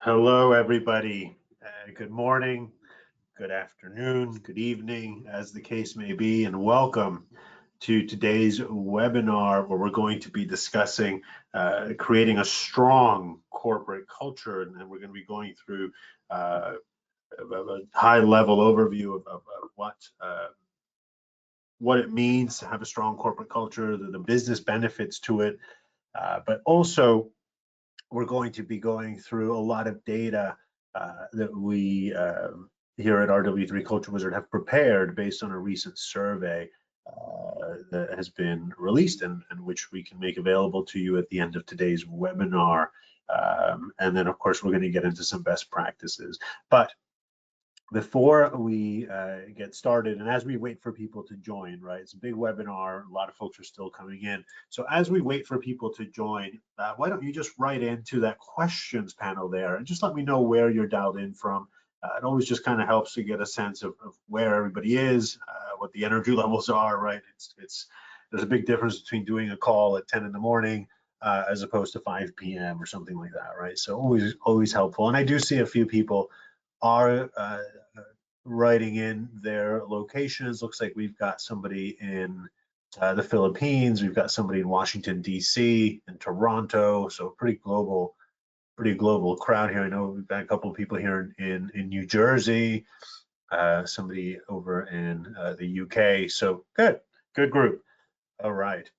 Hello, everybody. Good morning, good afternoon, good evening, as the case may be, and welcome to today's webinar where we're going to be discussing creating a strong corporate culture, and we're going to be going through a high-level overview of what it means to have a strong corporate culture, the business benefits to it, but also we're going to be going through a lot of data that we here at RW3 CultureWizard have prepared based on a recent survey that has been released and which we can make available to you at the end of today's webinar. And then, of course, we're going to get into some best practices. But before we get started, and as we wait for people to join, right, it's a big webinar, a lot of folks are still coming in. So as we wait for people to join, why don't you just write into that questions panel there and just let me know where you're dialed in from. It always just kind of helps to get a sense of where everybody is, what the energy levels are, right? There's a big difference between doing a call at 10 in the morning as opposed to 5 p.m. or something like that, right? So always helpful. And I do see a few people are writing in their locations. Looks like we've got somebody in the Philippines, we've got somebody in Washington, D.C., and Toronto, so pretty global crowd here. I know we've got a couple of people here in New Jersey, somebody over in the UK, so good group. All right.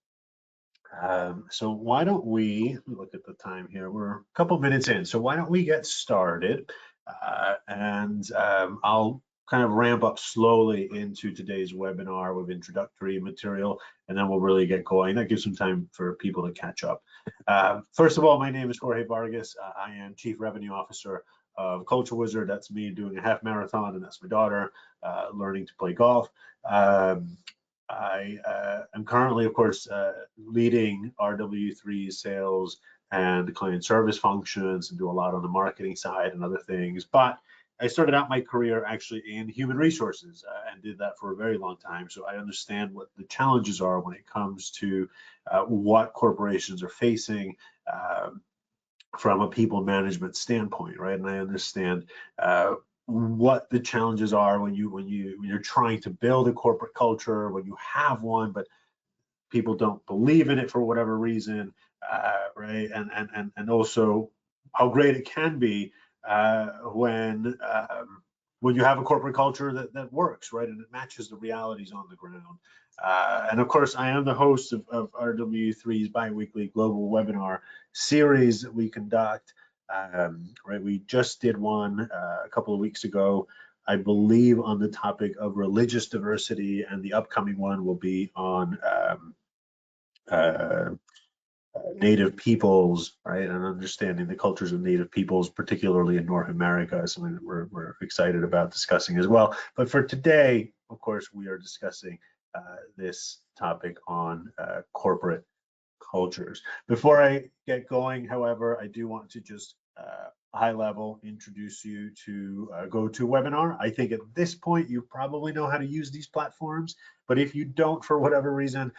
So why don't we look at the time here? We're a couple minutes in, so why don't we get started? I'll kind of ramp up slowly into today's webinar with introductory material, and then we'll really get going. That gives some time for people to catch up. First of all, my name is Jorge Vargas. I am Chief Revenue Officer of CultureWizard. That's me doing a half marathon, and that's my daughter learning to play golf. I am currently, of course, leading RW3 sales and client service functions and do a lot on the marketing side and other things. But I started out my career actually in human resources and did that for a very long time. So I understand what the challenges are when it comes to what corporations are facing from a people management standpoint, right? And I understand what the challenges are when you're trying to build a corporate culture, when you have one, but people don't believe in it for whatever reason, right? And also how great it can be when you have a corporate culture that works, right? And it matches the realities on the ground. And of course, I am the host of RW3's biweekly global webinar series that we conduct. Right, we just did one a couple of weeks ago, I believe, on the topic of religious diversity, and the upcoming one will be on Native peoples, right, and understanding the cultures of Native peoples, particularly in North America, something that we're excited about discussing as well. But for today, of course, we are discussing this topic on corporate cultures. Before I get going, however, I do want to just high level introduce you to GoToWebinar. I think at this point you probably know how to use these platforms, but if you don't for whatever reason,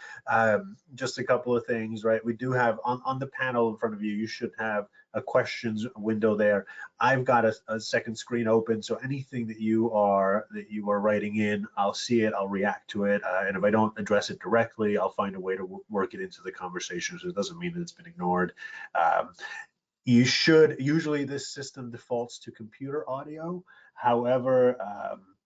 just a couple of things, right? We do have on the panel in front of you, you should have a questions window there. I've got a second screen open, so anything that you are writing in, I'll see it, I'll react to it, and if I don't address it directly, I'll find a way to work it into the conversation, so it doesn't mean that it's been ignored. You should, usually this system defaults to computer audio. However,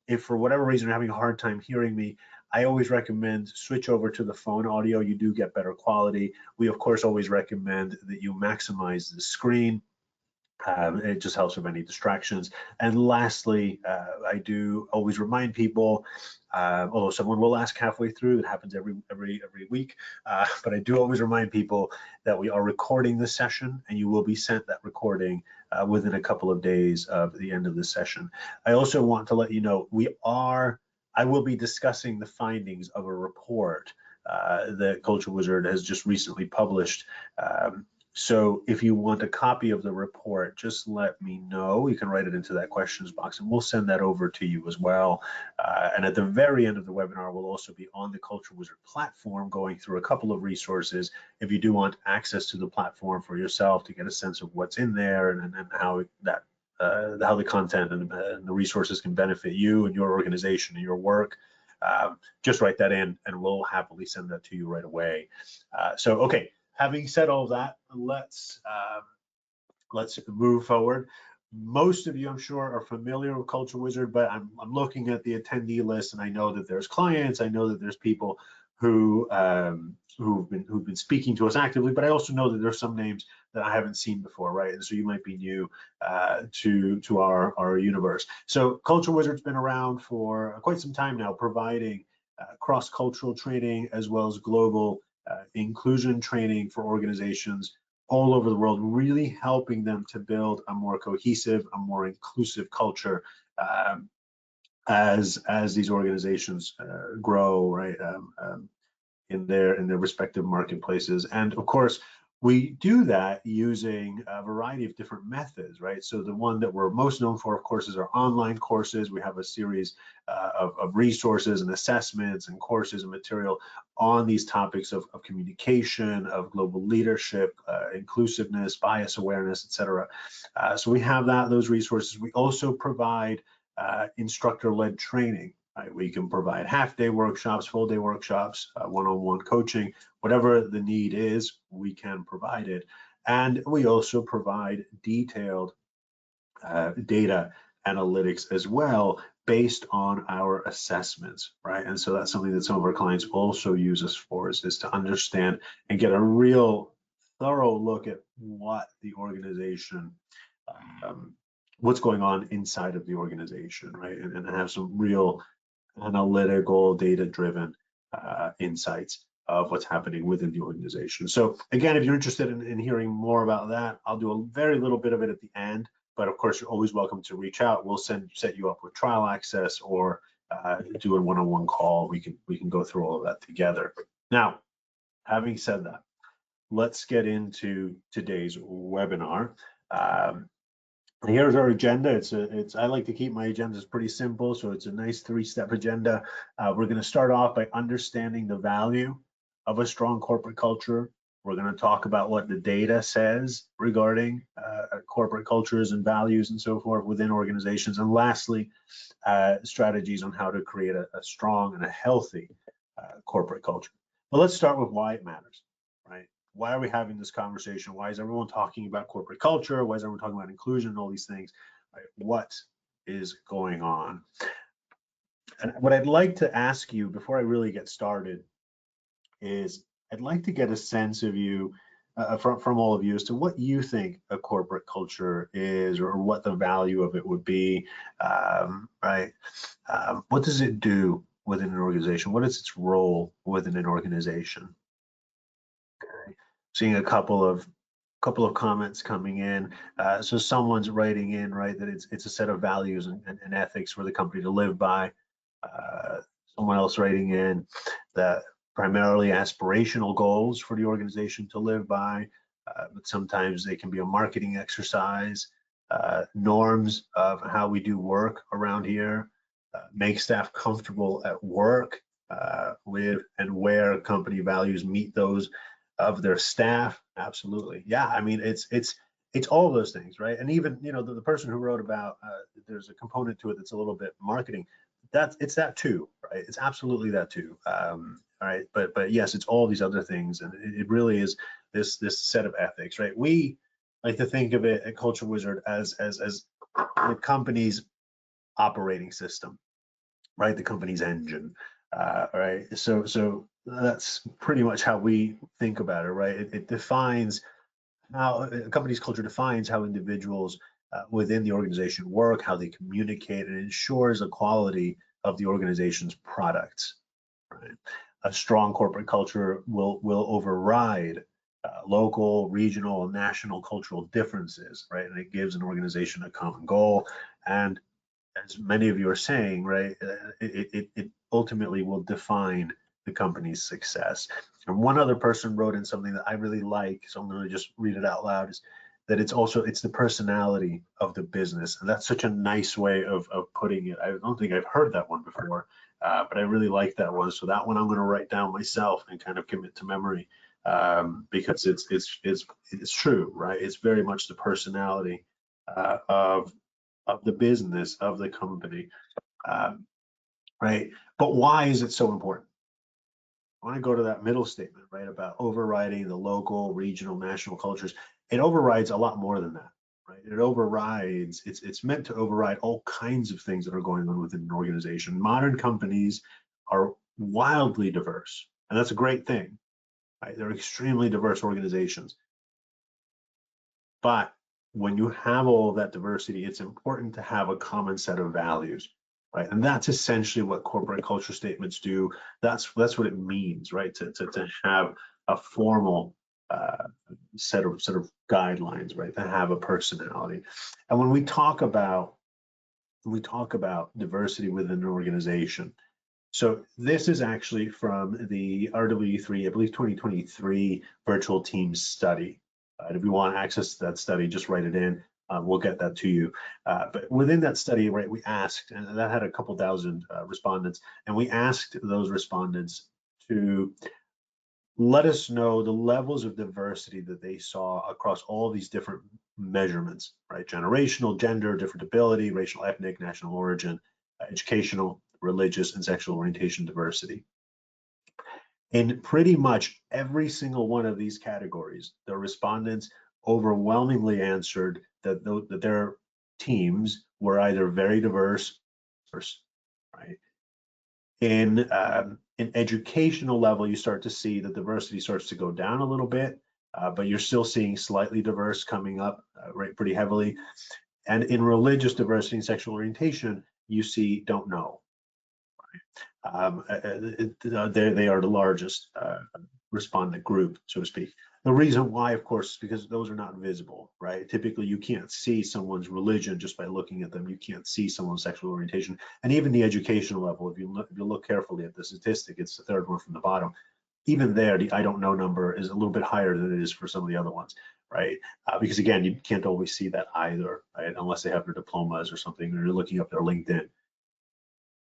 if for whatever reason you're having a hard time hearing me, I always recommend switch over to the phone audio. You do get better quality. We, of course, always recommend that you maximize the screen. It just helps with any distractions. And lastly, I do always remind people, although someone will ask halfway through, it happens every week, but I do always remind people that we are recording this session, and you will be sent that recording within a couple of days of the end of the session. I also want to let you know I will be discussing the findings of a report that CultureWizard has just recently published. So if you want a copy of the report, just let me know. You can write it into that questions box and we'll send that over to you as well. And at the very end of the webinar, we'll also be on the CultureWizard platform going through a couple of resources. If you do want access to the platform for yourself to get a sense of what's in there and how that how the content and the resources can benefit you and your organization and your work, just write that in and we'll happily send that to you right away. So, okay. Having said all that, let's move forward. Most of you, I'm sure, are familiar with CultureWizard, but I'm looking at the attendee list, and I know that there's clients. I know that there's people who've been speaking to us actively, but I also know that there's some names that I haven't seen before, right? And so you might be new to our universe. So CultureWizard's been around for quite some time now, providing cross-cultural training as well as global inclusion training for organizations all over the world, really helping them to build a more cohesive, a more inclusive culture as these organizations grow, right, in their respective marketplaces. And of course, we do that using a variety of different methods, right? So the one that we're most known for, of course, is our online courses. We have a series of resources and assessments and courses and material on these topics of communication, of global leadership, inclusiveness, bias awareness, etc. So we have those resources. We also provide instructor-led training. Right? We can provide half-day workshops, full-day workshops, one-on-one coaching, whatever the need is, we can provide it. And we also provide detailed data analytics as well based on our assessments, right? And so that's something that some of our clients also use us for, is to understand and get a real thorough look at what the organization, what's going on inside of the organization, right? And have some real analytical, data-driven insights of what's happening within the organization. So again, if you're interested in hearing more about that, I'll do a very little bit of it at the end, but of course, you're always welcome to reach out. We'll set you up with trial access or do a one-on-one call. We can go through all of that together. Now, having said that, let's get into today's webinar. Here's our agenda. I like to keep my agendas pretty simple, so it's a nice 3-step agenda. We're going to start off by understanding the value of a strong corporate culture. We're going to talk about what the data says regarding corporate cultures and values and so forth within organizations. And lastly, strategies on how to create a strong and a healthy corporate culture. But let's start with why it matters, right? Why are we having this conversation? Why is everyone talking about corporate culture? Why is everyone talking about inclusion and all these things? Right? What is going on? And what I'd like to ask you before I really get started is I'd like to get a sense of you, from all of you, as to what you think a corporate culture is, or what the value of it would be, right? What does it do within an organization? What is its role within an organization? Okay. Seeing a couple of comments coming in. So someone's writing in, right, that it's a set of values and ethics for the company to live by. Someone else writing in that primarily aspirational goals for the organization to live by, but sometimes they can be a marketing exercise, norms of how we do work around here, make staff comfortable at work with and where company values meet those of their staff. Absolutely. Yeah, I mean, it's all those things, right? And even, you know, the person who wrote about there's a component to it that's a little bit marketing. It's that too, right? It's absolutely that too. All right, but yes, it's all these other things, and it really is this set of ethics, right? We like to think of it at CultureWizard as the company's operating system, right? The company's engine, right? So that's pretty much how we think about it, right? It defines how a company's culture defines how individuals within the organization work, how they communicate, and ensures the quality of the organization's products. Right? A strong corporate culture will override local, regional, and national cultural differences, right? And it gives an organization a common goal. And as many of you are saying, right, it ultimately will define the company's success. And one other person wrote in something that I really like, so I'm going to just read it out loud, is that it's the personality of the business. And that's such a nice way of putting it. I don't think I've heard that one before, but I really like that one. So that one I'm going to write down myself and kind of commit to memory, because it's true, right? It's very much the personality of the business, of the company, right? But why is it so important? I want to go to that middle statement, right, about overriding the local, regional, national cultures. It overrides a lot more than that, right? It overrides, it's meant to override all kinds of things that are going on within an organization. Modern companies are wildly diverse, and that's a great thing, right? They're extremely diverse organizations. But when you have all of that diversity, it's important to have a common set of values. Right, and that's essentially what corporate culture statements do. That's what it means, right? To have a formal set of guidelines, right? To have a personality. And when we talk about diversity within an organization, so this is actually from the RW3, I believe 2023 virtual teams study. If you want access to that study, just write it in. We'll get that to you. But within that study, right, we asked, and that had a couple thousand respondents, and we asked those respondents to let us know the levels of diversity that they saw across all these different measurements, right? Generational, gender, different ability, racial, ethnic, national origin, educational, religious, and sexual orientation diversity. In pretty much every single one of these categories, the respondents overwhelmingly answered that their teams were either very diverse, right? In educational level, you start to see the diversity starts to go down a little bit, but you're still seeing slightly diverse coming up, right, pretty heavily. And in religious diversity and sexual orientation, you see don't know. They are the largest respondent group, so to speak. The reason why, of course, is because those are not visible, right? Typically, you can't see someone's religion just by looking at them. You can't see someone's sexual orientation, and even the educational level. If you look carefully at the statistic, it's the third one from the bottom. Even there, the I don't know number is a little bit higher than it is for some of the other ones, right? Because again, you can't always see that either, right? Unless they have their diplomas or something, or you're looking up their LinkedIn.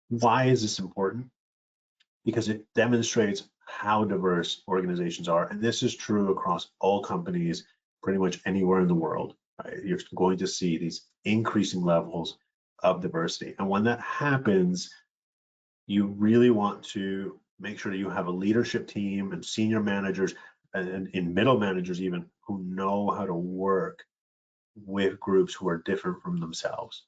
Why is this important? Because it demonstrates how diverse organizations are. And this is true across all companies, pretty much anywhere in the world. Right? You're going to see these increasing levels of diversity. And when that happens, you really want to make sure that you have a leadership team and senior managers and middle managers even who know how to work with groups who are different from themselves.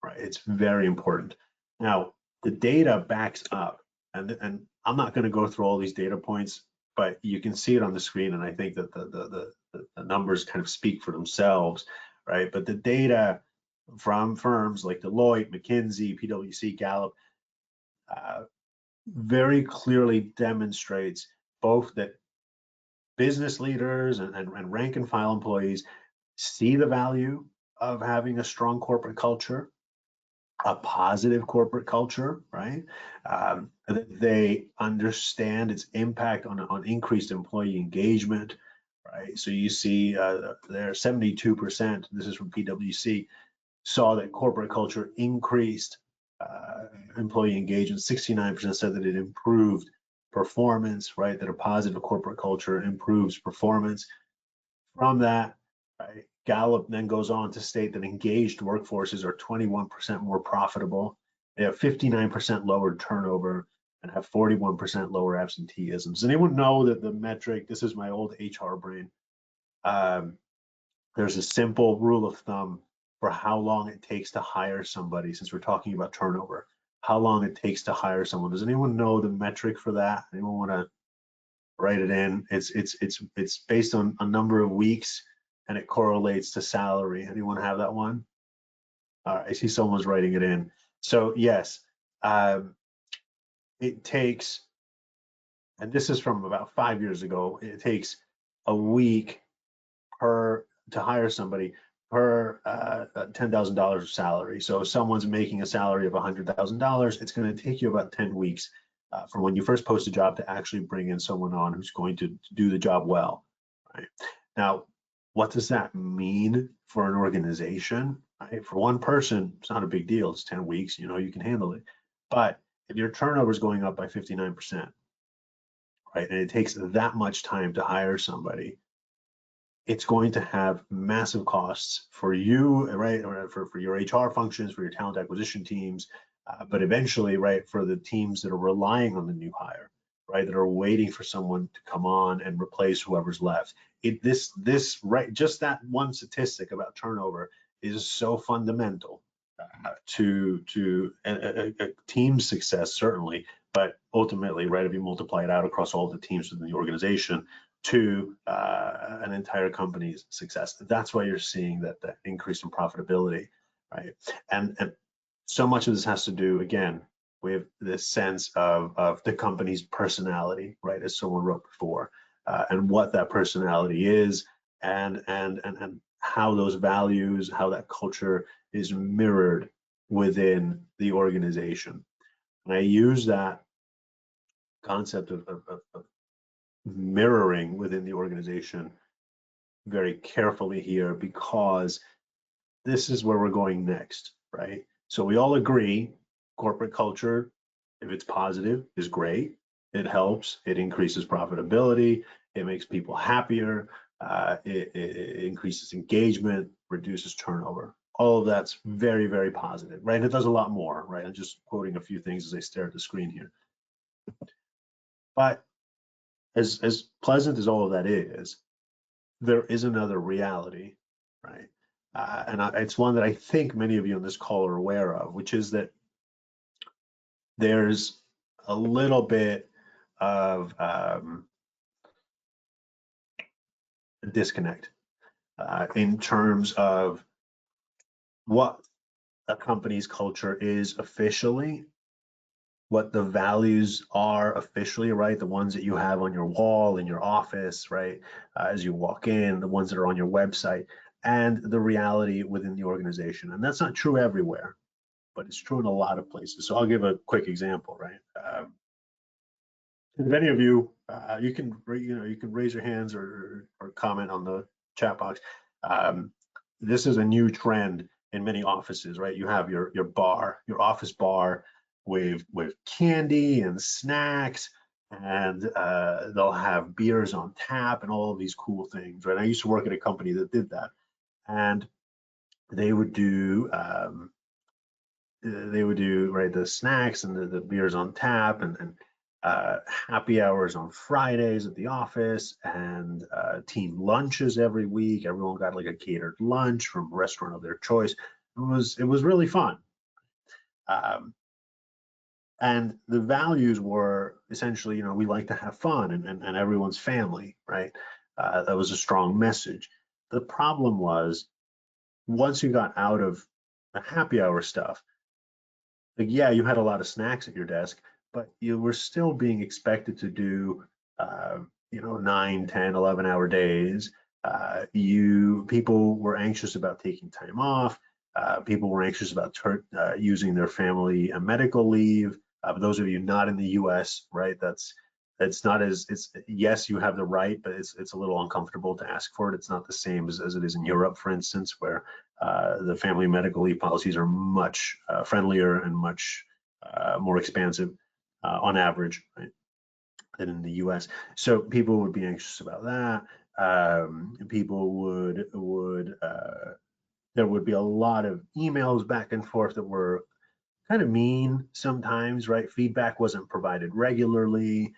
Right? It's very important. Now, the data backs up, and I'm not going to go through all these data points, but you can see it on the screen, and I think that the numbers kind of speak for themselves, right? But the data from firms like Deloitte, McKinsey, PwC, Gallup very clearly demonstrates both that business leaders and rank and file employees see the value of having a strong corporate culture, a positive corporate culture, right? They understand its impact on increased employee engagement, right? So you see there 72%, this is from PwC, saw that corporate culture increased employee engagement. 69% said that it improved performance, right? That a positive corporate culture improves performance. From that, right, Gallup then goes on to state that engaged workforces are 21% more profitable. They have 59% lower turnover and have 41% lower absenteeism. Does anyone know that the metric, this is my old HR brain, there's a simple rule of thumb for how long it takes to hire somebody, since we're talking about turnover, how long it takes to hire someone. Does anyone know the metric for that? Anyone want to write it in? It's based on a number of weeks, and it correlates to salary. Anyone have that one? All right, I see someone's writing it in. So yes, it takes, and this is from about 5 years ago, it takes a week to hire somebody per $10,000 of salary. So if someone's making a salary of $100,000, it's going to take you about 10 weeks from when you first post a job to actually bring in someone on who's going to do the job well, right? Now, what does that mean for an organization? Right? For one person, it's not a big deal. It's 10 weeks, you can handle it. But if your turnover is going up by 59%, right, and it takes that much time to hire somebody, it's going to have massive costs for you, right, or for your HR functions, for your talent acquisition teams, but eventually, right, for the teams that are relying on the new hire, right, that are waiting for someone to come on and replace whoever's left. This right, just that one statistic about turnover is so fundamental to a team's success, certainly, but ultimately, right, if you multiply it out across all the teams within the organization, to an entire company's success. That's why you're seeing that increase in profitability, right? And so much of this has to do, again, with this sense of the company's personality, right? As someone wrote before, and what that personality is, and how those values, how that culture is mirrored within the organization. And I use that concept of mirroring within the organization very carefully here, because this is where we're going next, right? So we all agree corporate culture, if it's positive, is great. It helps, it increases profitability, it makes people happier, it increases engagement, reduces turnover. All of that's very, very positive, right? It does a lot more, right? I'm just quoting a few things as I stare at the screen here. But as pleasant as all of that is, there is another reality, right? And it's one that I think many of you on this call are aware of, which is that there's a little bit of a disconnect in terms of what a company's culture is officially, what the values are officially, right? The ones that you have on your wall in your office, right? As you walk in, the ones that are on your website, and the reality within the organization. And that's not true everywhere, but it's true in a lot of places. So I'll give a quick example, right? If any of you, you can raise your hands or comment on the chat box. This is a new trend in many offices, right? You have your bar, your office bar, with candy and snacks, and they'll have beers on tap and all of these cool things, right? I used to work at a company that did that, and they would do right, the snacks and the beers on tap, and happy hours on Fridays at the office, and team lunches every week. Everyone got like a catered lunch from a restaurant of their choice. It was really fun. And the values were essentially, we like to have fun, and everyone's family, right? That was a strong message. The problem was, once you got out of the happy hour stuff, like, yeah, you had a lot of snacks at your desk, but you were still being expected to do, 9, 10, 11-hour days. People were anxious about taking time off. People were anxious about using their family medical leave. Those of you not in the U.S., right? It's not yes, you have the right, but it's a little uncomfortable to ask for it. It's not the same as it is in Europe, for instance, where the family medical leave policies are much friendlier and much more expansive on average, right, than in the U.S. So people would be anxious about that. People would there would be a lot of emails back and forth that were kind of mean sometimes, right? Feedback wasn't provided regularly,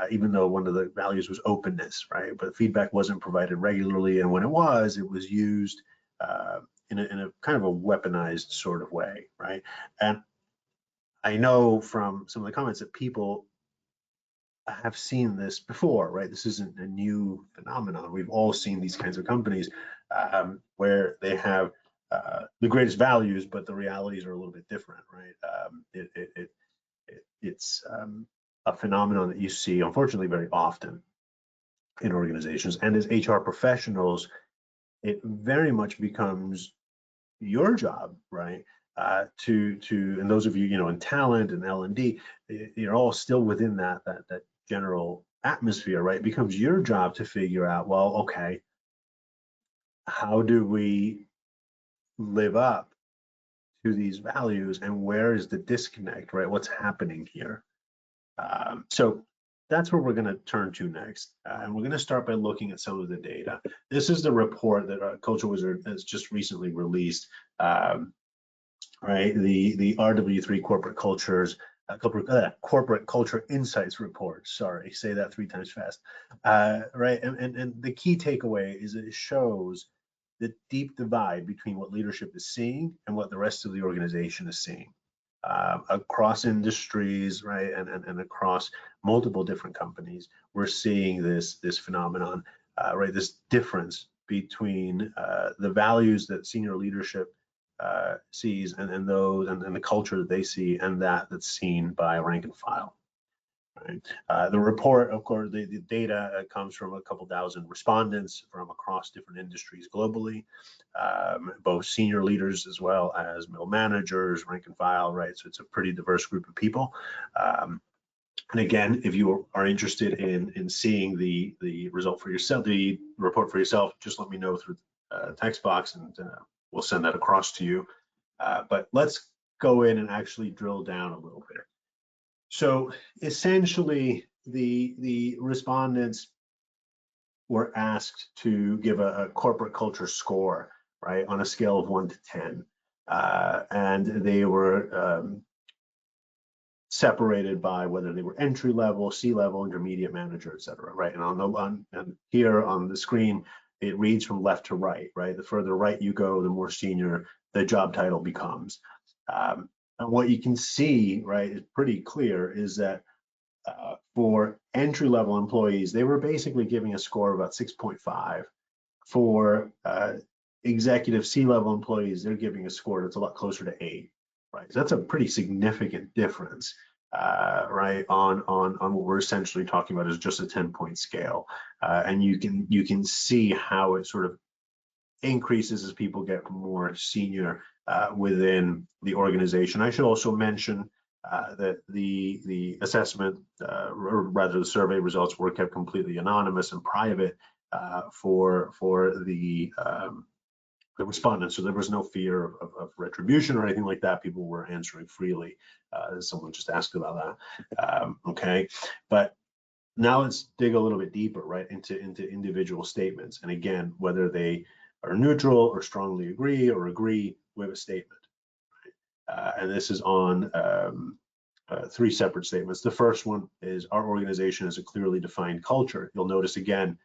even though one of the values was openness, right? But feedback wasn't provided regularly, and when it was used in a kind of a weaponized sort of way, right? And I know from some of the comments that people have seen this before, right? This isn't a new phenomenon. We've all seen these kinds of companies where they have the greatest values, but the realities are a little bit different, right? It's a phenomenon that you see, unfortunately, very often in organizations. And as HR professionals, it very much becomes your job, right, and those of you, in talent and L&D, you're all still within that general atmosphere, right? It becomes your job to figure out, well, okay, how do we live up to these values, and where is the disconnect, right? What's happening here? So that's where we're going to turn to next, and we're going to start by looking at some of the data. This is the report that CultureWizard has just recently released, right? The RW3 corporate cultures, corporate culture insights report. Sorry, say that 3 times fast. Right, and the key takeaway is that it shows the deep divide between what leadership is seeing and what the rest of the organization is seeing. Across industries, right, and across multiple different companies, we're seeing this phenomenon, right, this difference between the values that senior leadership sees and the culture that they see, and that's seen by rank and file. Right. The report, of course, the data comes from a couple thousand respondents from across different industries globally, both senior leaders as well as middle managers, rank and file, right? So it's a pretty diverse group of people. And again, if you are interested in seeing the result for yourself, the report for yourself, just let me know through the text box, and we'll send that across to you. But let's go in and actually drill down a little bit. So essentially, the respondents were asked to give a corporate culture score, right, on a scale of 1 to 10, and they were separated by whether they were entry level, C-level, intermediate manager, et cetera, right? And and here on the screen, it reads from left to right, right? The further right you go, the more senior the job title becomes. And what you can see, right, is pretty clear, is that for entry-level employees, they were basically giving a score of about 6.5. For executive C-level employees, they're giving a score that's a lot closer to 8, right? So that's a pretty significant difference, right, on what we're essentially talking about is just a 10-point scale. And you can see how it sort of increases as people get more senior within the organization. I should also mention that the assessment, or rather the survey results, were kept completely anonymous and private for the respondents. So there was no fear of retribution or anything like that. People were answering freely. Someone just asked about that. Okay, but now let's dig a little bit deeper, right, into individual statements. And again, whether they are neutral or strongly agree or agree with a statement. Right? And this is on 3 separate statements. The first one is, our organization has a clearly defined culture. You'll notice again,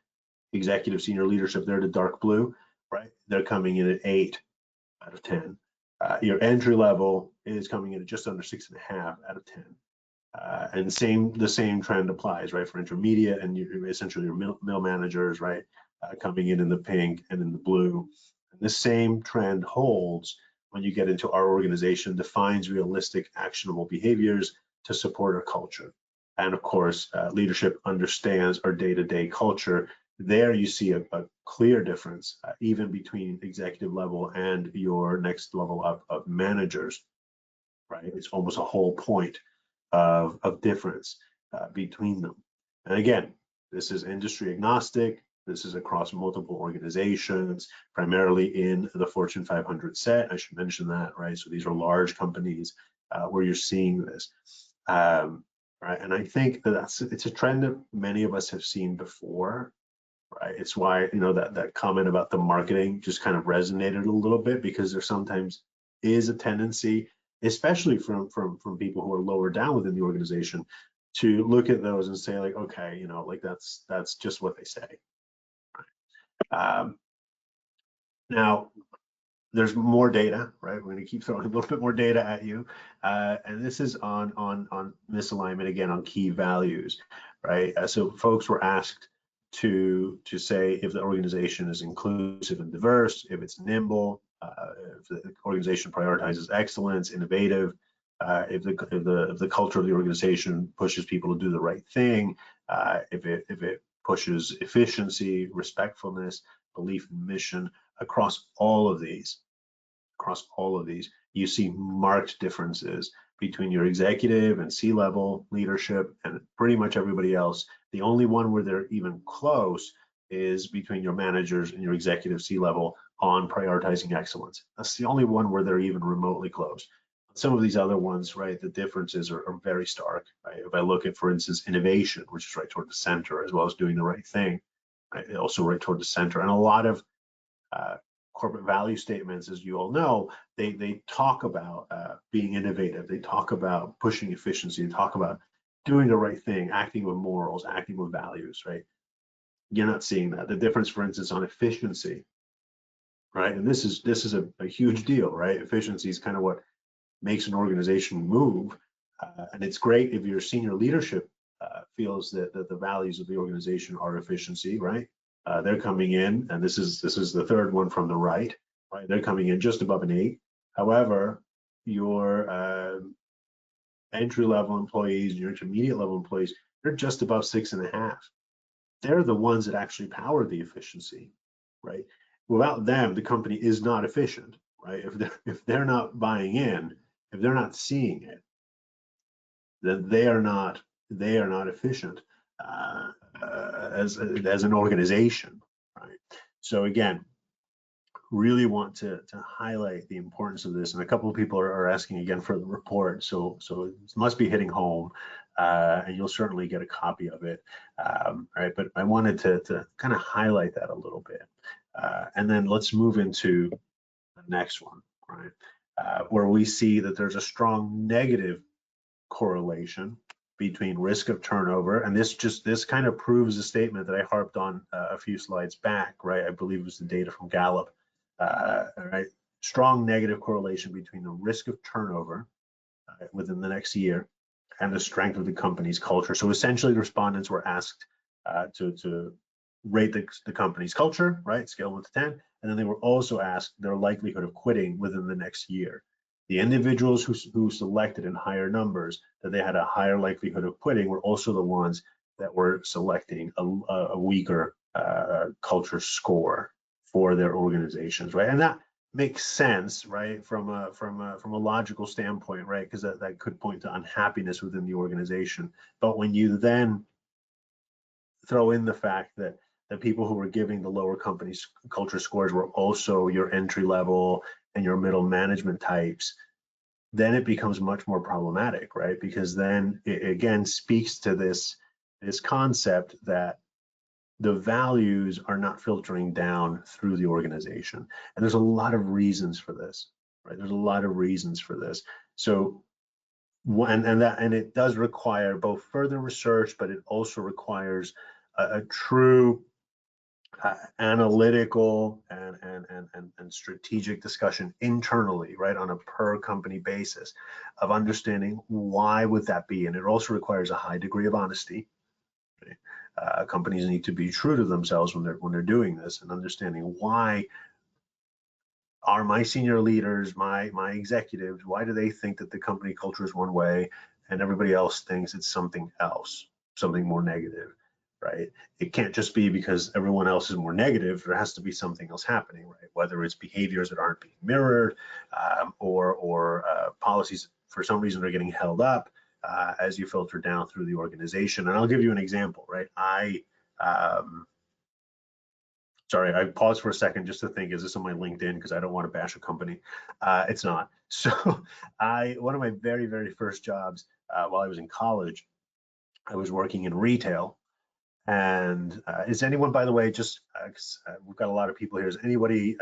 executive senior leadership, they're the dark blue, right? They're coming in at 8 out of 10. Your entry level is coming in at just under 6.5 out of 10. And the same trend applies, right, for intermediate and essentially your middle managers, right, coming in the pink and in the blue. And the same trend holds when you get into our organization, defines realistic, actionable behaviors to support our culture. And of course, leadership understands our day-to-day culture. There you see a clear difference, even between executive level and your next level up of managers, right? It's almost a whole point of difference between them. And again, this is industry agnostic. This is across multiple organizations, primarily in the Fortune 500 set. I should mention that, right? So these are large companies where you're seeing this, right? And I think that it's a trend that many of us have seen before, right? It's why, that comment about the marketing just kind of resonated a little bit, because there sometimes is a tendency, especially from people who are lower down within the organization, to look at those and say, like, okay, like that's just what they say. Now, there's more data, right? We're going to keep throwing a little bit more data at you, and this is on misalignment, again, on key values, right? So folks were asked to say if the organization is inclusive and diverse, if it's nimble, if the organization prioritizes excellence, innovative, if the culture of the organization pushes people to do the right thing, if it pushes efficiency, respectfulness, belief in mission. Across all of these, you see marked differences between your executive and C-level leadership and pretty much everybody else. The only one where they're even close is between your managers and your executive C-level on prioritizing excellence. That's the only one where they're even remotely close. Some of these other ones, right, the differences are very stark. Right? If I look at, for instance, innovation, which is right toward the center, as well as doing the right thing, right, also right toward the center. And a lot of corporate value statements, as you all know, they talk about being innovative. They talk about pushing efficiency. They talk about doing the right thing, acting with morals, acting with values, right? You're not seeing that. The difference, for instance, on efficiency, right? And this is a huge deal, right? Efficiency is kind of what makes an organization move. And it's great if your senior leadership feels that the values of the organization are efficiency, right? They're coming in, and this is the third one from the right, right? They're coming in just above an 8. However, your entry-level employees, your intermediate-level employees, they're just above 6.5. They're the ones that actually power the efficiency, right? Without them, the company is not efficient, right? If they're not buying in, if they're not seeing it, then they are not efficient as an organization, right? So again, really want to highlight the importance of this. And a couple of people are asking again for the report, so it must be hitting home, and you'll certainly get a copy of it. Right, but I wanted to kind of highlight that a little bit, and then let's move into the next one, right, where we see that there's a strong negative correlation between risk of turnover, and this kind of proves a statement that I harped on a few slides back, right? I believe it was the data from Gallup. Right, strong negative correlation between the risk of turnover within the next year and the strength of the company's culture. So essentially, the respondents were asked to rate the company's culture, right, scale 1 to 10, and then they were also asked their likelihood of quitting within the next year. The individuals who selected in higher numbers that they had a higher likelihood of quitting were also the ones that were selecting a weaker culture score for their organizations, right? And that makes sense, right, from a logical standpoint, right? Because that could point to unhappiness within the organization. But when you then throw in the fact that the people who were giving the lower company's culture scores were also your entry level and your middle management types, then it becomes much more problematic, right? Because then it again speaks to this concept that the values are not filtering down through the organization. And there's a lot of reasons for this, right? There's a lot of reasons for this. So, and it does require both further research, but it also requires a true analytical and strategic discussion internally, right, on a per company basis of understanding why would that be. And it also requires a high degree of honesty. Companies need to be true to themselves when they're doing this and understanding why are my senior leaders, my executives, why do they think that the company culture is one way and everybody else thinks it's something else, something more negative, right? It can't just be because everyone else is more negative. There has to be something else happening, right? Whether it's behaviors that aren't being mirrored or policies for some reason are getting held up as you filter down through the organization. And I'll give you an example, right? Sorry, I paused for a second just to think, is this on my LinkedIn? Because I don't want to bash a company. It's not. So one of my very, very first jobs while I was in college, I was working in retail. And is anyone, by the way, just we've got a lot of people here. Is anybody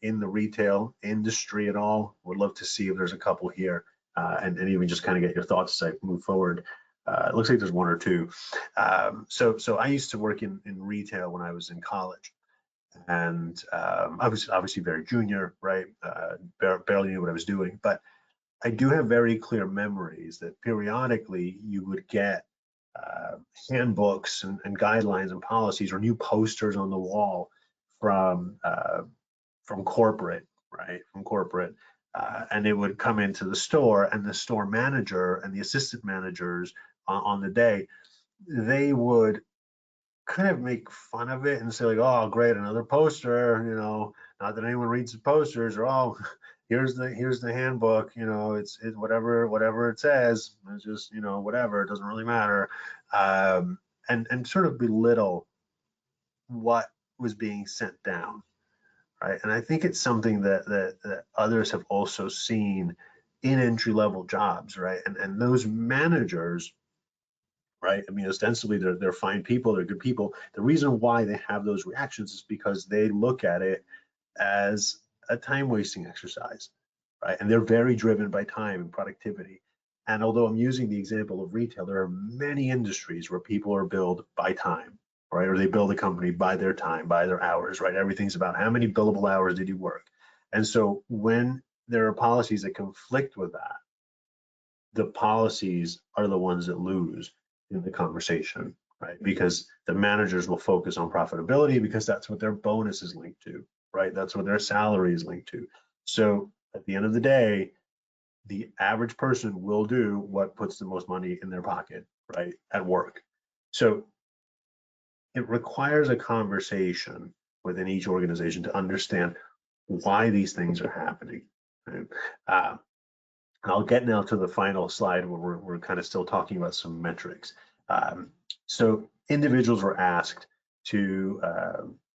in the retail industry at all? Would love to see if there's a couple here and even just kind of get your thoughts as I move forward. It looks like there's one or two. So I used to work in retail when I was in college. And I was obviously very junior, right? Barely knew what I was doing, but I do have very clear memories that periodically you would get handbooks and guidelines and policies or new posters on the wall from corporate, right? From corporate, and it would come into the store, and the store manager and the assistant managers on the day, they would kind of make fun of it and say like, oh, great, another poster, you know, not that anyone reads the posters, or oh, here's the handbook, it's whatever it says, it's just, whatever, it doesn't really matter. And sort of belittle what was being sent down, right? And I think it's something that others have also seen in entry level jobs, right? And those managers, right? I mean, ostensibly they're fine people, they're good people. The reason why they have those reactions is because they look at it as a time wasting exercise, right? And they're very driven by time and productivity. And although I'm using the example of retail, there are many industries where people are billed by time, right? Or they build a company by their time, by their hours, right? Everything's about how many billable hours did you work. And so when there are policies that conflict with that, the policies are the ones that lose in the conversation, right? Because the managers will focus on profitability because that's what their bonus is linked to, right? That's what their salary is linked to. So at the end of the day, the average person will do what puts the most money in their pocket, right, at work. So it requires a conversation within each organization to understand why these things are happening. Right? I'll get now to the final slide where we're kind of still talking about some metrics. So individuals were asked to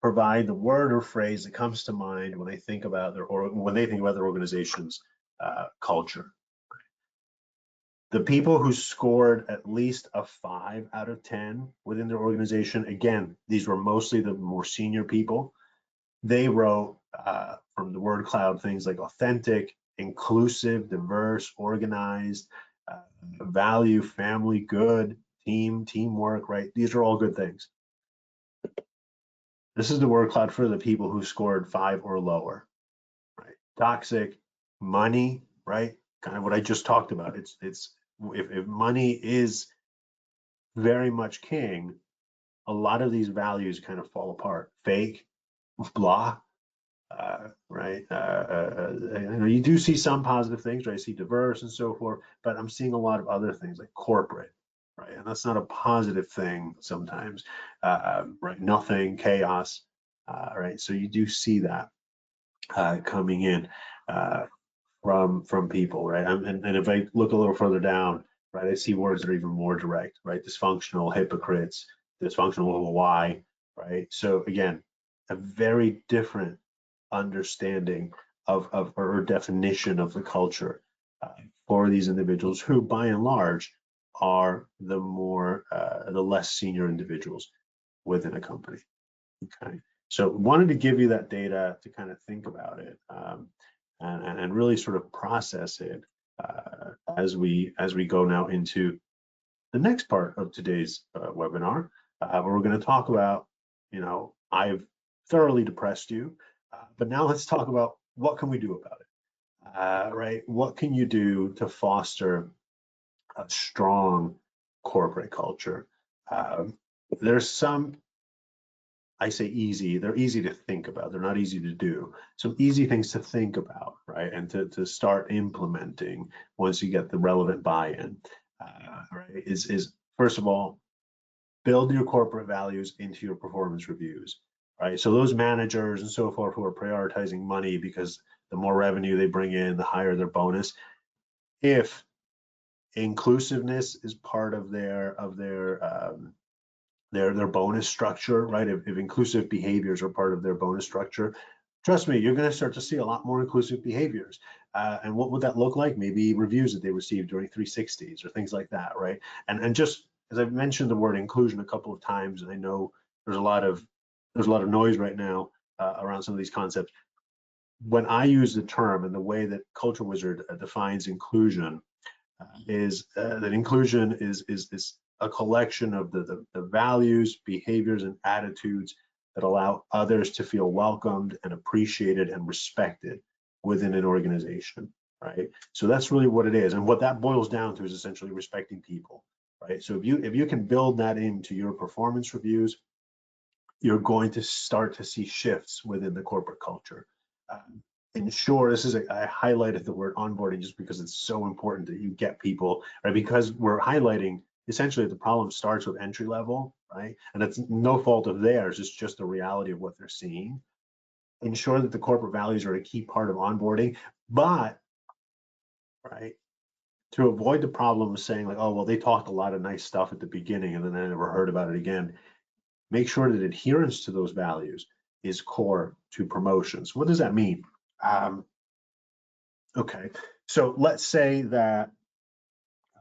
provide the word or phrase that comes to mind when they think about their organization's culture. The people who scored at least a 5 out of 10 within their organization, again, these were mostly the more senior people. They wrote from the word cloud things like authentic, inclusive, diverse, organized, value, family, good, teamwork, right? These are all good things. This is the word cloud for the people who scored 5 or lower, right? Toxic, money, right? Kind of what I just talked about. It's if money is very much king, a lot of these values kind of fall apart. Fake, blah, right? You do see some positive things, right? I see diverse and so forth, but I'm seeing a lot of other things like corporate, right? And that's not a positive thing sometimes, right? Nothing, chaos, right? So you do see that coming in from people, right? And if I look a little further down, right, I see words that are even more direct, right? Dysfunctional, hypocrites, dysfunctional, why, right? So again, a very different understanding of or definition of the culture for these individuals who, by and large, are the less senior individuals within a company. Okay, so wanted to give you that data to kind of think about it and really sort of process it as we go now into the next part of today's webinar, where we're going to talk about, I've thoroughly depressed you, but now let's talk about what can we do about it, right? What can you do to foster a strong corporate culture? There's some, I say easy, they're easy to think about, they're not easy to do. Some easy things to think about, right? And to start implementing once you get the relevant buy-in, right? Is first of all, build your corporate values into your performance reviews, right? So those managers and so forth who are prioritizing money because the more revenue they bring in, the higher their bonus. If inclusiveness is part of their bonus structure, right? If inclusive behaviors are part of their bonus structure, trust me, you're going to start to see a lot more inclusive behaviors. And what would that look like? Maybe reviews that they received during 360s or things like that, right? And just as I've mentioned the word inclusion a couple of times, and I know there's a lot of noise right now around some of these concepts. When I use the term and the way that CultureWizard defines inclusion is that inclusion is a collection of the values, behaviors, and attitudes that allow others to feel welcomed and appreciated and respected within an organization, right? So that's really what it is. And what that boils down to is essentially respecting people, right? So if you can build that into your performance reviews, you're going to start to see shifts within the corporate culture. Ensure, I highlighted the word onboarding just because it's so important that you get people, right? Because we're highlighting essentially the problem starts with entry level, right? And it's no fault of theirs, it's just the reality of what they're seeing. ensure that the corporate values are a key part of onboarding, but, right, to avoid the problem of saying like, oh, well, they talked a lot of nice stuff at the beginning and then I never heard about it again, make sure that adherence to those values is core to promotions. What does that mean? Okay, so let's say that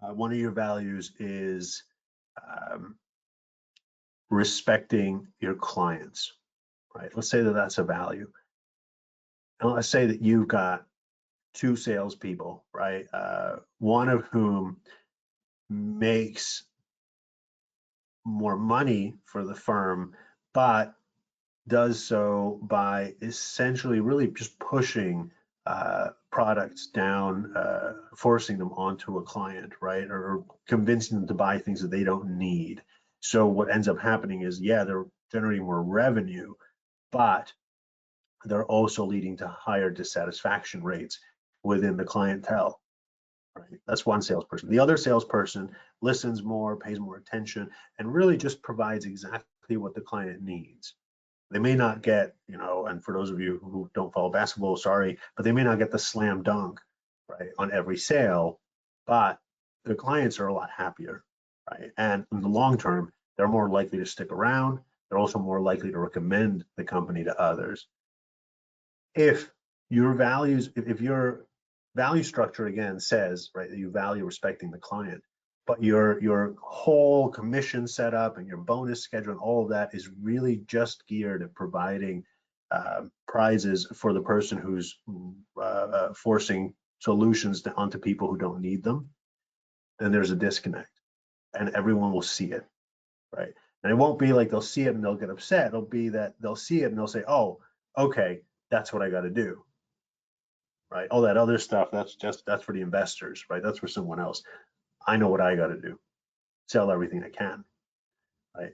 one of your values is respecting your clients, right? Let's say that that's a value. And let's say that you've got two salespeople, right? One of whom makes more money for the firm, but does so by essentially really just pushing products down, forcing them onto a client, right? Or convincing them to buy things that they don't need. So what ends up happening is, yeah, they're generating more revenue, but they're also leading to higher dissatisfaction rates within the clientele. Right? That's one salesperson. The other salesperson listens more, pays more attention, and really just provides exactly what the client needs. They may not get, and for those of you who don't follow basketball, sorry, but they may not get the slam dunk, right, on every sale, but the clients are a lot happier, right? And in the long term, they're more likely to stick around. They're also more likely to recommend the company to others. If your values, if your value structure again says, right, that you value respecting the client, but your whole commission setup and your bonus schedule and all of that is really just geared at providing prizes for the person who's forcing solutions onto people who don't need them, then there's a disconnect, and everyone will see it, right? And it won't be like they'll see it and they'll get upset. It'll be that they'll see it and they'll say, oh, okay, that's what I got to do, right? All that other stuff, that's for the investors, right? That's for someone else. I know what I got to do. Sell everything I can, right?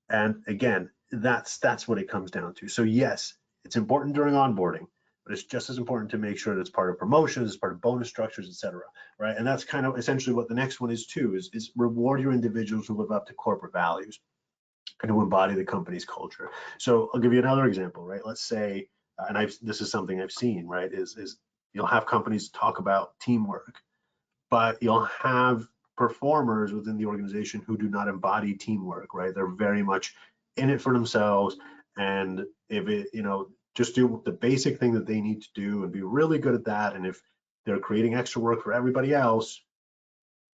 And again, that's what it comes down to. So yes, it's important during onboarding, but it's just as important to make sure that it's part of promotions, it's part of bonus structures, et cetera, right? And that's kind of essentially what the next one is too, is reward your individuals who live up to corporate values and who embody the company's culture. So I'll give you another example, right? Let's say, and this is something I've seen, right, is you'll have companies talk about teamwork, but you'll have performers within the organization who do not embody teamwork, right? They're very much in it for themselves. And if it, just do the basic thing that they need to do and be really good at that. And if they're creating extra work for everybody else,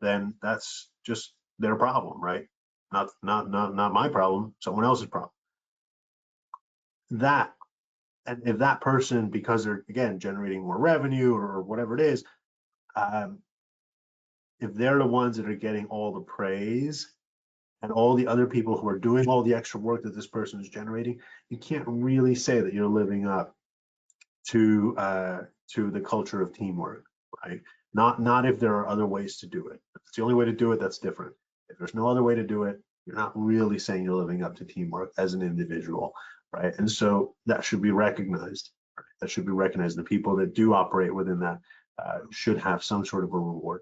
then that's just their problem, right? Not my problem, someone else's problem. That, and if that person, because they're again generating more revenue or whatever it is, if they're the ones that are getting all the praise and all the other people who are doing all the extra work that this person is generating, you can't really say that you're living up to the culture of teamwork, right? Not if there are other ways to do it. If it's the only way to do it, that's different. If there's no other way to do it, you're not really saying you're living up to teamwork as an individual, right? And so that should be recognized. Right? That should be recognized. The people that do operate within that should have some sort of a reward.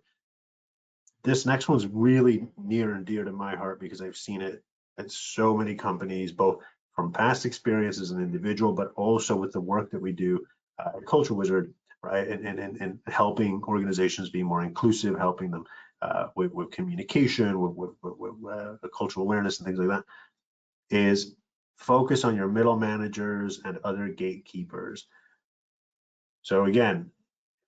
This next one's really near and dear to my heart because I've seen it at so many companies, both from past experience as an individual, but also with the work that we do at CultureWizard, right? And helping organizations be more inclusive, helping them with communication, with cultural awareness and things like that, is focus on your middle managers and other gatekeepers. So again,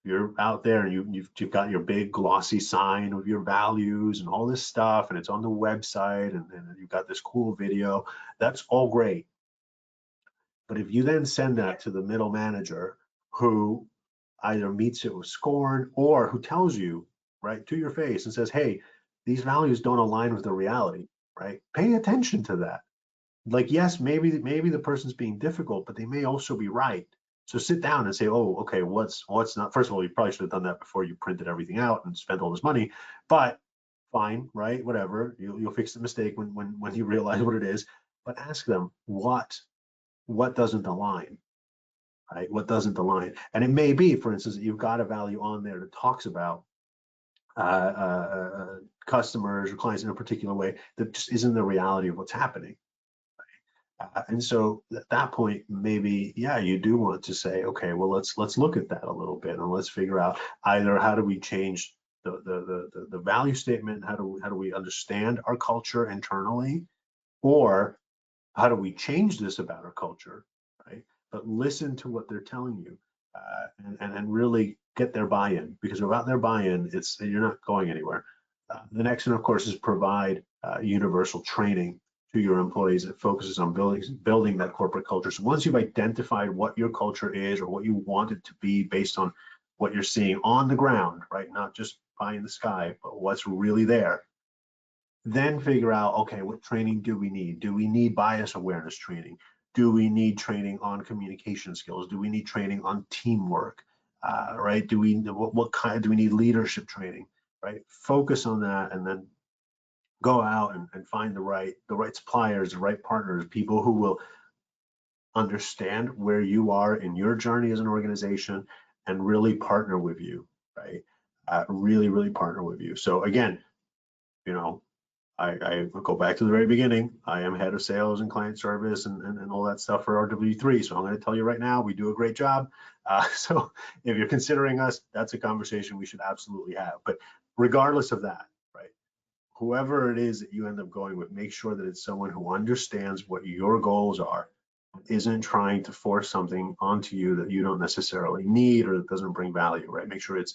you're out there and you've got your big glossy sign of your values and all this stuff, and it's on the website, and you've got this cool video. That's all great. But if you then send that to the middle manager who either meets it with scorn or who tells you right to your face and says, hey, these values don't align with the reality, right? Pay attention to that. Like, yes, maybe the person's being difficult, but they may also be right. So sit down and say, oh, okay, what's not, first of all, you probably should have done that before you printed everything out and spent all this money, but fine, right, whatever, you'll fix the mistake when you realize what it is, but ask them what doesn't align, right? What doesn't align? And it may be, for instance, that you've got a value on there that talks about customers or clients in a particular way that just isn't the reality of what's happening. And so at that point, maybe, yeah, you do want to say, okay, well, let's look at that a little bit and let's figure out either how do we change the value statement, how do we understand our culture internally, or how do we change this about our culture, right? But listen to what they're telling you, and really get their buy-in, because without their buy-in, you're not going anywhere. The next one, of course, is provide universal training to your employees that focuses on building that corporate culture. So once you've identified what your culture is or what you want it to be based on what you're seeing on the ground, right? Not just pie in the sky, but what's really there. Then figure out, okay, what training do we need? Do we need bias awareness training? Do we need training on communication skills? Do we need training on teamwork? Right? What kind, do we need leadership training? Right? Focus on that, and then go out and find the right suppliers, the right partners, people who will understand where you are in your journey as an organization and really partner with you, right? Really partner with you. So again, you know, I go back to the very beginning. I am head of sales and client service and all that stuff for RW3. So I'm going to tell you right now, we do a great job. So if you're considering us, that's a conversation we should absolutely have. But regardless of that, right, whoever it is that you end up going with, make sure that it's someone who understands what your goals are, isn't trying to force something onto you that you don't necessarily need or that doesn't bring value, right? Make sure it's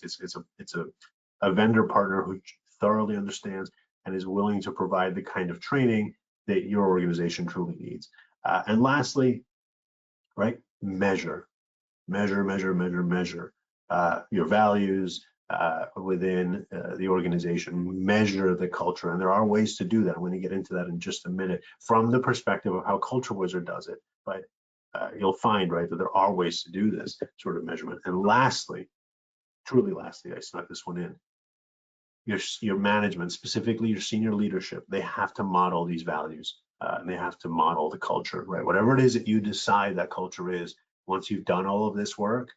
a vendor partner who thoroughly understands and is willing to provide the kind of training that your organization truly needs. And lastly, right, measure your values within the organization, measure the culture. And there are ways to do that. I'm going to get into that in just a minute from the perspective of how CultureWizard does it. But you'll find, right, that there are ways to do this sort of measurement. And lastly, truly lastly, I snuck this one in, your management, specifically your senior leadership, they have to model these values and they have to model the culture, right? Whatever it is that you decide that culture is, once you've done all of this work,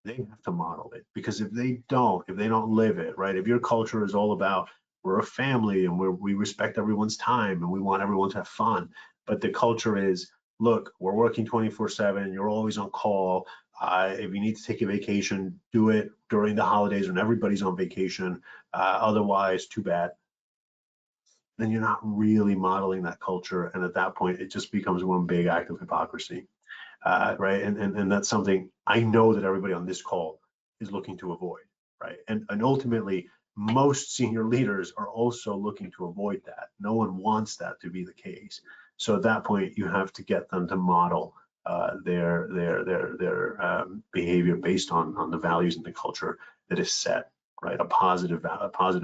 they have to model it. Because if they don't live it, right? If your culture is all about, we're a family and we respect everyone's time and we want everyone to have fun, but the culture is, look, we're working 24/7, you're always on call. If you need to take a vacation, do it during the holidays when everybody's on vacation. Otherwise, too bad. Then you're not really modeling that culture. And at that point, it just becomes one big act of hypocrisy. Right? And that's something I know that everybody on this call is looking to avoid, right? And ultimately, most senior leaders are also looking to avoid that. No one wants that to be the case. So at that point, you have to get them to model their behavior based on the values and the culture that is set, right? A positive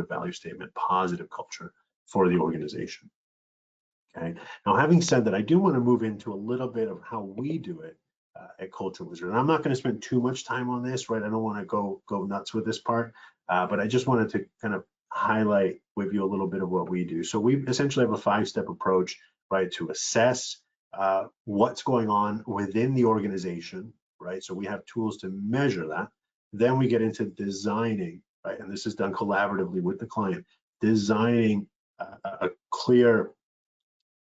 value statement, positive culture for the organization. Okay. Now, having said that, I do want to move into a little bit of how we do it at CultureWizard. And I'm not going to spend too much time on this, right? I don't want to go nuts with this part, but I just wanted to kind of highlight with you a little bit of what we do. So we essentially have a 5-step approach, right, to assess what's going on within the organization, right? So we have tools to measure that. Then we get into designing, right? And this is done collaboratively with the client, designing a clear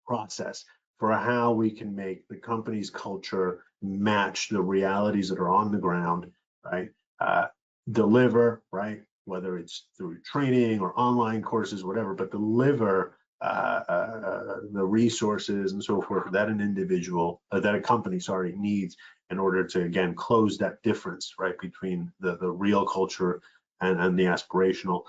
process for how we can make the company's culture match the realities that are on the ground, right? Deliver, right? Whether it's through training or online courses, whatever, but deliver the resources and so forth that an individual, that a company, sorry, needs in order to, again, close that difference, right, between the real culture and the aspirational,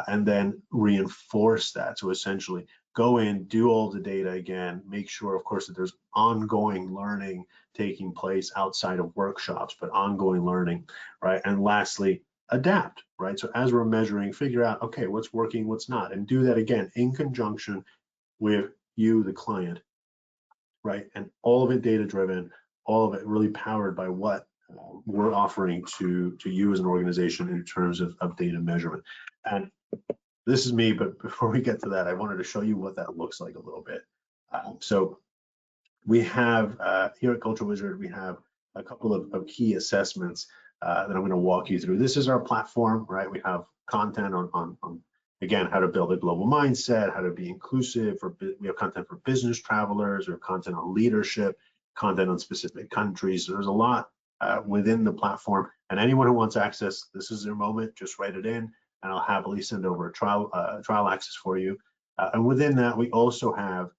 and then reinforce that. So essentially, go in, do all the data again, make sure, of course, that there's ongoing learning taking place outside of workshops, but ongoing learning, right? And lastly, adapt, right? So as we're measuring, figure out, okay, what's working, what's not, and do that again in conjunction with you, the client, right? And all of it data-driven, all of it really powered by what we're offering to you as an organization in terms of data measurement. And this is me, but before we get to that, I wanted to show you what that looks like a little bit. So we have, here at CultureWizard, we have a couple of key assessments that I'm going to walk you through. This is our platform, right? We have content on again, how to build a global mindset, how to be inclusive. We have content for business travelers, or content on leadership, content on specific countries. So there's a lot within the platform, and anyone who wants access, this is their moment. Just write it in, and I'll happily send over a trial access for you. And within that, we also have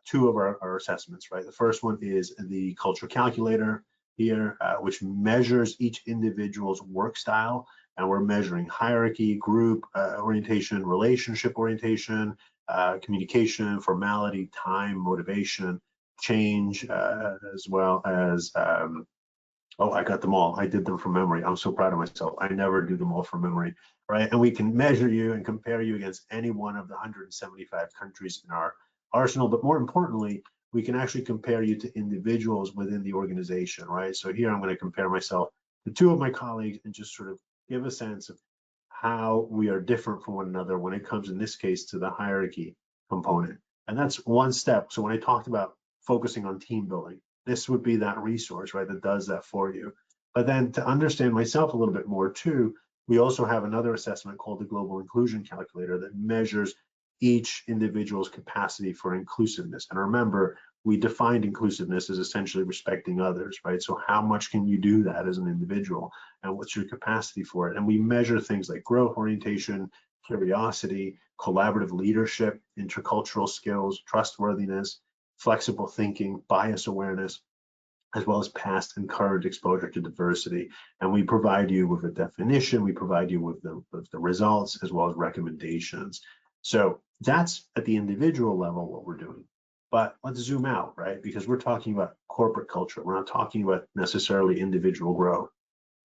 two of our assessments, right? The first one is the culture calculator here, which measures each individual's work style, and we're measuring hierarchy, group orientation, relationship orientation, communication, formality, time, motivation, change, as well as oh, I got them all. I did them from memory. I'm so proud of myself. I never do them all from memory, right? And we can measure you and compare you against any one of the 175 countries in our arsenal. But more importantly, we can actually compare you to individuals within the organization, right? So here I'm going to compare myself to two of my colleagues and just sort of give a sense of how we are different from one another when it comes, in this case, to the hierarchy component. And that's one step. So when I talked about focusing on team building, this would be that resource, right, that does that for you. But then to understand myself a little bit more too, we also have another assessment called the Global Inclusion Calculator that measures each individual's capacity for inclusiveness. And remember, we defined inclusiveness as essentially respecting others, right? So how much can you do that as an individual, and what's your capacity for it? And we measure things like growth orientation, curiosity, collaborative leadership, intercultural skills, trustworthiness, flexible thinking, bias awareness, as well as past and current exposure to diversity. And we provide you with a definition, we provide you with the results, as well as recommendations. So that's at the individual level what we're doing. But let's zoom out, right? Because we're talking about corporate culture. We're not talking about necessarily individual growth.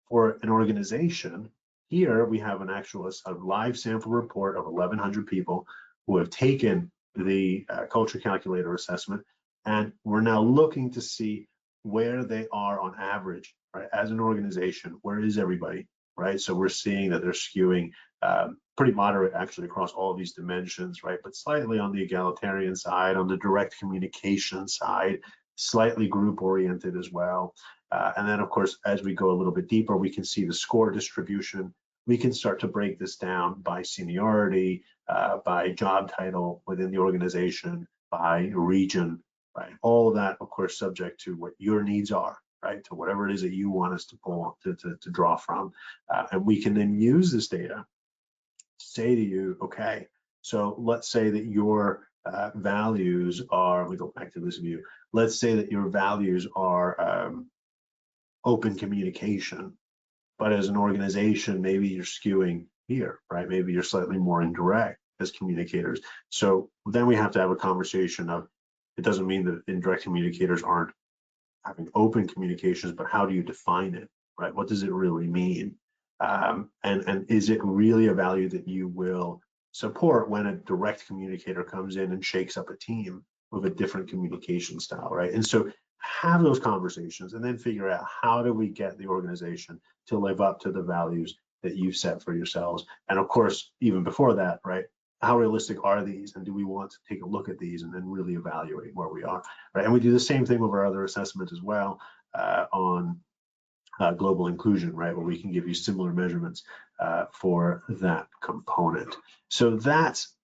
For an organization, here we have an actual a live sample report of 1,100 people who have taken the culture calculator assessment, and we're now looking to see where they are on average, right? As an organization, where is everybody, right? So we're seeing that they're skewing pretty moderate actually across all of these dimensions, right? But slightly on the egalitarian side, on the direct communication side, slightly group oriented as well. And then of course, as we go a little bit deeper, we can see the score distribution. We can start to break this down by seniority, by job title within the organization, by region, right? All of that, of course, subject to what your needs are, right? To whatever it is that you want us to pull, to draw from. And we can then use this data to say to you, okay, so let's say that your values are, let me go back to this view. Let's say that your values are open communication, but as an organization, maybe you're skewing here, right? Maybe you're slightly more indirect as communicators. So then we have to have a conversation of, it doesn't mean that indirect communicators aren't having open communications, but how do you define it, right? What does it really mean? And is it really a value that you will support when a direct communicator comes in and shakes up a team with a different communication style, right? And so have those conversations and then figure out, how do we get the organization to live up to the values that you've set for yourselves? And of course, even before that, right, how realistic are these, and do we want to take a look at these and then really evaluate where we are, right? And we do the same thing with our other assessments as well on global inclusion, right, where we can give you similar measurements for that component. So that's,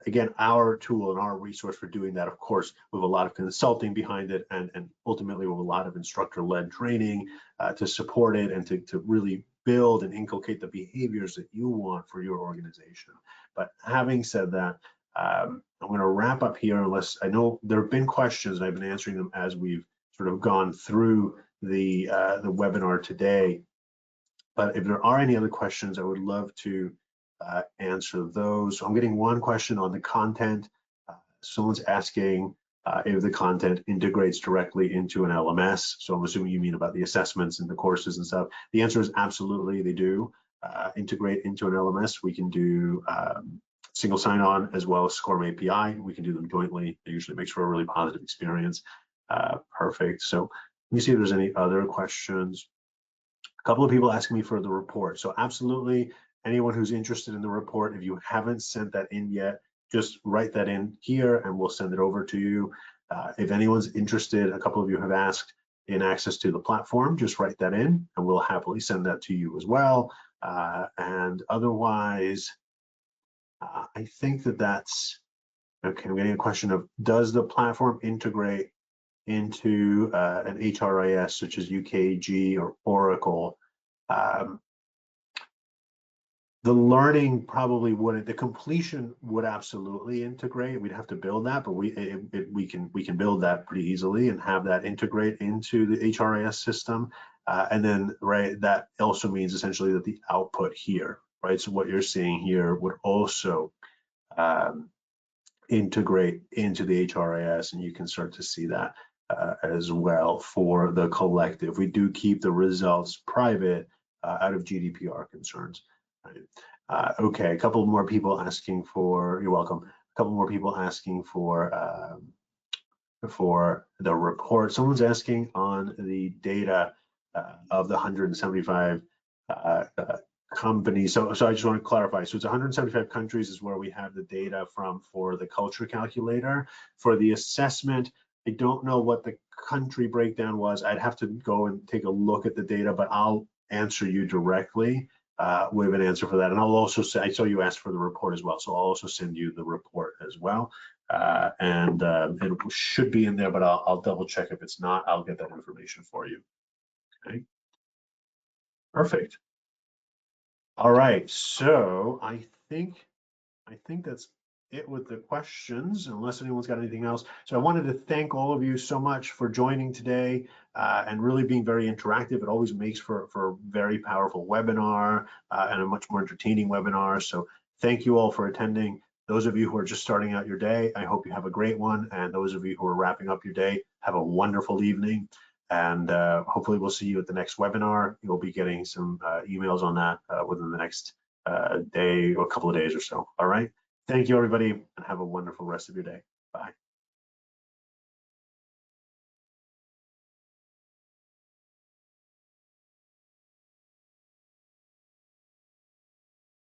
again, our tool and our resource for doing that, of course, with a lot of consulting behind it, and ultimately with a lot of instructor-led training to support it and to really build and inculcate the behaviors that you want for your organization. But having said that, I'm going to wrap up here, unless I know there have been questions and I've been answering them as we've sort of gone through the webinar today. But if there are any other questions, I would love to answer those. So I'm getting one question on the content. Someone's asking if the content integrates directly into an LMS. So I'm assuming you mean about the assessments and the courses and stuff. The answer is absolutely, they do integrate into an LMS. We can do single sign-on as well as SCORM API. We can do them jointly. It usually makes for a really positive experience. Perfect. So let me see if there's any other questions. A couple of people asking me for the report. So absolutely, anyone who's interested in the report, if you haven't sent that in yet, just write that in here and we'll send it over to you. If anyone's interested, a couple of you have asked in access to the platform, just write that in and we'll happily send that to you as well. And otherwise, I think that's okay. I'm getting a question of, does the platform integrate into an HRIS such as UKG or Oracle? The learning probably wouldn't. The completion would absolutely integrate. We'd have to build that, but we can build that pretty easily and have that integrate into the HRIS system. And then, right, that also means essentially that the output here, right? So what you're seeing here would also integrate into the HRIS, and you can start to see that as well for the collective. We do keep the results private out of GDPR concerns. Right? Okay, a couple more people asking for, you're welcome, a couple more people asking for the report. Someone's asking on the data of the 175 companies. So I just want to clarify. So it's 175 countries is where we have the data from for the culture calculator. For the assessment, I don't know what the country breakdown was. I'd have to go and take a look at the data, but I'll answer you directly with an answer for that. And I'll also say, I saw you asked for the report as well, so I'll also send you the report as well. It should be in there, but I'll double check. If it's not, I'll get that information for you. Okay, perfect. All right, so I think that's it with the questions, unless anyone's got anything else. So I wanted to thank all of you so much for joining today and really being very interactive. It always makes for a very powerful webinar and a much more entertaining webinar. So thank you all for attending. Those of you who are just starting out your day, I hope you have a great one. And those of you who are wrapping up your day, have a wonderful evening. And hopefully we'll see you at the next webinar. You'll be getting some emails on that within the next day or a couple of days or so. All right. Thank you, everybody, and have a wonderful rest of your day. Bye.